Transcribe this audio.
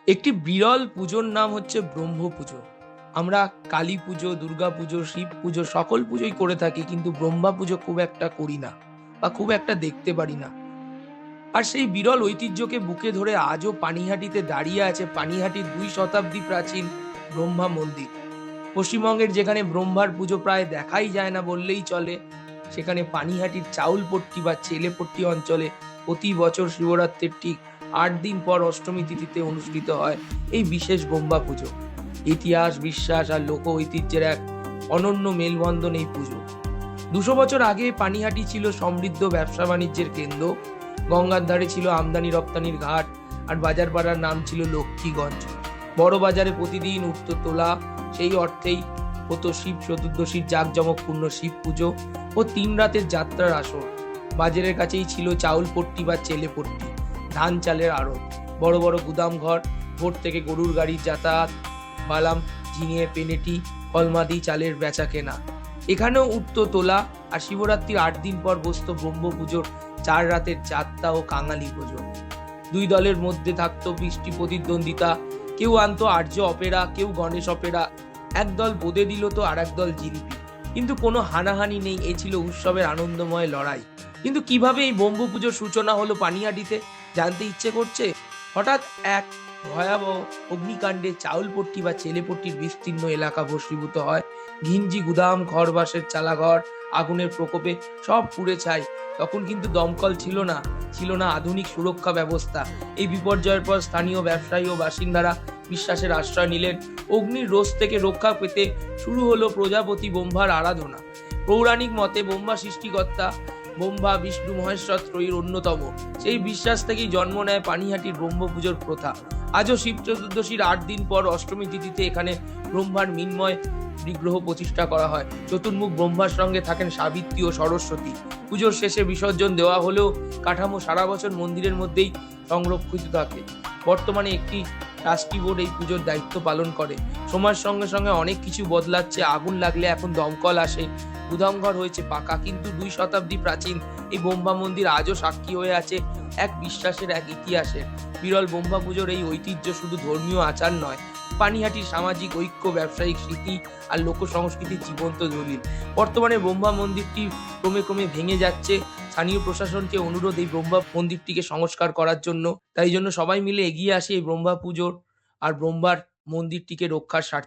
একটি বিরল পুজোর নাম হচ্ছে ব্রহ্ম পুজো। আমরা কালী পুজো, দুর্গা পুজো, শিব পুজো সকল পুজোই করে থাকি, কিন্তু ব্রহ্মা পুজো খুব একটা করি না বা খুব একটা দেখতে পারি না। আর সেই বিরল ঐতিহ্যকে বুকে ধরে আজও পানিহাটিতে দাঁড়িয়ে আছে পানিহাটির ২ শতাব্দী প্রাচীন ব্রহ্মা মন্দির। পশ্চিমবঙ্গের যেখানে ব্রহ্মার পুজো প্রায় দেখাই যায় না বললেই চলে, সেখানে পানিহাটির চাউলপট্টি বা চেলেপট্টি অঞ্চলে প্রতি বছর শিবরাত্রির ঠিক ৮ দিন পর অষ্টমী তিথিতে অনুষ্ঠিত হয় এই বিশেষ ব্রহ্মা পুজো। ইতিহাস, বিশ্বাস আর লোক ঐতিহ্যের এক অনন্য মেলবন্ধন এই পুজো। ২০০ বছর আগে পানিহাটি ছিল সমৃদ্ধ ব্যবসা বাণিজ্যের কেন্দ্র। গঙ্গার ধারে ছিল আমদানি রপ্তানির ঘাট, আর বাজার পাড়ার নাম ছিল লক্ষ্মীগঞ্জ। বড় বাজারে প্রতিদিন উঠত তোলা, সেই অর্থেই হতো শিব চতুর্দশীর জাঁকজমকপূর্ণ শিব পুজো ও ৩ রাতের যাত্রার আসর। বাজারের কাছেই ছিল চাউলপট্টি বা চেলেপট্টি, ধান চালের আড়ত, বড় বড় গুদাম ঘর, ভোর থেকে গরুর গাড়ির যাতায়াত, বালাম, ঝিঙে, পেনেটি, কলমাদি চালের বেচা কেনা। এখানেও উঠত তোলা, আর শিবরাত্রির ৮ দিন পর বসত ব্রহ্ম পুজোর ৪ রাতের যাত্রা ও কাঙালি পুজো। দুই দলের মধ্যে থাকতো বৃষ্টি প্রতিদ্বন্দ্বিতা, কেউ আনতো আর্য অপেরা, কেউ গণেশ অপেরা। একদল বোঁদে দিল তো আর একদল জিলিপি, কিন্তু কোনো হানাহানি নেই, এ ছিল উৎসবের আনন্দময় লড়াই। কিন্তু কিভাবে এই ব্রহ্ম পুজোর সূচনা হলো পানিহাটিতে, জানতে ইচ্ছে করছে? হঠাৎ এক ভয়াবহ অগ্নিকাণ্ডে চাউলপট্টি বা চেলেপট্টির বিস্তীর্ণ এলাকা ভস্মীভূত হয়। ঘিঞ্জি গুদাম, খড়বাসের চালাঘর আগুনের প্রকোপে সব পুড়ে ছাই। তখন কিন্তু দমকল ছিল না, ছিল না আধুনিক সুরক্ষা ব্যবস্থা। এই বিপর্যয়ের পর স্থানীয় ব্যবসায়ী ও বাসিন্দারা বিশ্বাসের আশ্রয় নিলেন। অগ্নির রোষ থেকে রক্ষা পেতে শুরু হলো প্রজাপতি ব্রহ্মার আরাধনা। পৌরাণিক মতে ব্রহ্মা সৃষ্টিকর্তা, ব্রহ্মা বিষ্ণু মহেশ্বর ত্রয়ীর অন্যতম। সেই বিশ্বাস থেকেই জন্ম নেয় পানিহাটির ব্রহ্ম পুজোর প্রথা। আজও শিব চতুর্দশীর ৮ দিন পর অষ্টমী তিথিতে এখানে ব্রহ্মার মৃন্ময় বিগ্রহ প্রতিষ্ঠা করা হয়। চতুর্মুখ ব্রহ্মার সঙ্গে থাকেন সাবিত্রী ও সরস্বতী। পুজোর শেষে বিসর্জন দেওয়া হলেও কাঠামো সারা বছর মন্দিরের মধ্যেই সংরক্ষিত থাকে। বর্তমানে একটি ট্রাস্টি বোর্ড এই পুজোর দায়িত্ব পালন করে। সময়ের সঙ্গে সঙ্গে অনেক কিছু বদলাচ্ছে। আগুন লাগলে এখন দমকল আসে, গুদামঘর হয়েছে পাকা, কিন্তু ২ শতাব্দী প্রাচীন এই ব্রহ্মা মন্দির আজও সাক্ষী হয়ে আছে এক বিশ্বাসের, এক ইতিহাসের। বিরল ব্রহ্মা পুজোর এই ঐতিহ্য শুধু ধর্মীয় আচার নয়, পানিহাটির সামাজিক ঐক্য, ব্যবসায়িক স্মৃতি আর লোক সংস্কৃতির জীবন্ত দলিল। বর্তমানে ব্রহ্মা মন্দিরটি ক্রমে ক্রমে ভেঙে যাচ্ছে। স্থানীয় প্রশাসনকে অনুরোধ এই ব্রহ্মা মন্দিরটিকে সংস্কার করার জন্য। তাই জন্য সবাই মিলে এগিয়ে আসে এই ব্রহ্মা পুজোর আর ব্রহ্মার মন্দিরটিকে রক্ষার স্বার্থে।